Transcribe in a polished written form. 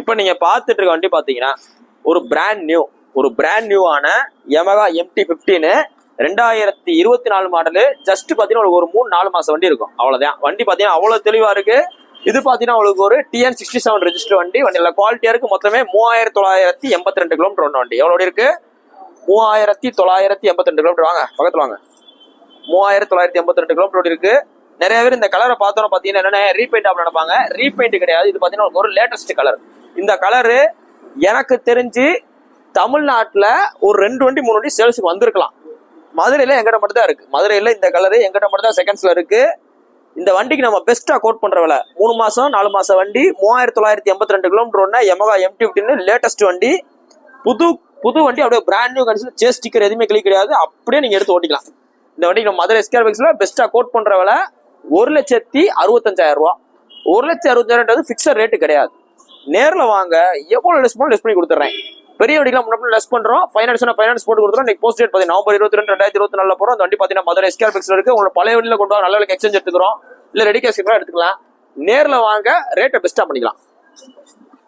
இப்போ நீங்க பார்த்துட்டு இருக்க வண்டி பாத்தீங்கன்னா ஒரு brand நியூவான Yamaha MT-15 2024 model. Just பாத்தீங்கன்னா ஒரு 3-4 மாசம் வண்டி இருக்கும், அவ்வளவுதான். வண்டி பாத்தீங்கன்னா அவ்வளவு தெளிவா இருக்கு. இது பாத்தீங்கன்னா உங்களுக்கு ஒரு TN67 ரெஜிஸ்டர் வண்டி. நல்ல குவாலிட்டியா இருக்கு. மொத்தமே 3982 கிலோமீட்டர் ஒன்று வண்டி. எவ்வளவு இருக்கு? 3982 கிலோமீட்டர். வாங்க பக்கத்துல வாங்க. 3982 கிலோமீட்டர் இருக்கு. நிறைய பேர் இந்த கலரை பார்த்தோம் பாத்தீங்கன்னா என்னன்னா ரீபெயிண்ட் ஆப் நினைப்பாங்க. ரீபெயிண்ட் கிடையாது. இது பாத்தீங்கன்னா ஒரு லேட்டஸ்ட் கலர். இந்த கலரு எனக்கு தெரிஞ்சு தமிழ்நாட்டுல ஒரு 2 வண்டி 3 வண்டி சேல்ஸுக்கு வந்திருக்கலாம். மதுரையில எங்கிட்ட மட்டும் தான் இருக்கு. மதுரையில இந்த கலரு எங்கிட்ட மட்டும் தான் செகண்ட்ஸ்ல இருக்கு. இந்த வண்டிக்கு நம்ம பெஸ்டா கோட் பண்ற விலை 3 மாசம் 4 மாசம் வண்டி 3982 கிலோமீட்டர் ஒன்று யமகா MT-15 லேட்டஸ்ட் வண்டி. புது வண்டி, அப்படியே brand new condition. Chassis sticker எதுவுமே கிளிக் கிடையாது. அப்படியே நீங்க எடுத்து ஓட்டிக்கலாம். இந்த வண்டிக்கு நம்ம மதுரை ஸ்கேர் பைக்ஸ்ல பெஸ்டா கோட் பண்ற விலை 1,65,000 ரூபா. 1,65,000 பிக்சர் ரேட்டு கிடையாது. நேர்ல வாங்க, எவ்வளவு லெஸ் பண்ணி கொடுத்துறேன். பெரிய வண்டிலாம் முன்னாடி லெஸ் பண்றோம். ஃபைனான்ஸ் போட்டு கொடுத்துறோம். இன்னைக்கு போஸ்ட் டேட் பாத்தீங்கன்னா நவம்பர் 22, 2024 போறோம். அந்த வண்டி பாத்தீங்கன்னா மதுரை ஸ்கேர் பைக்ஸ்ல இருக்கு. உங்களோட பழைய வண்டியில கொண்டு வர நல்ல எக்ஸ்சேஞ்ச் எடுத்துக்கிறோம், இல்ல ரெடி கேஷ் எடுத்துக்கலாம். நேர்ல வாங்க, ரேட்டை பெஸ்டா பண்ணிக்கலாம்.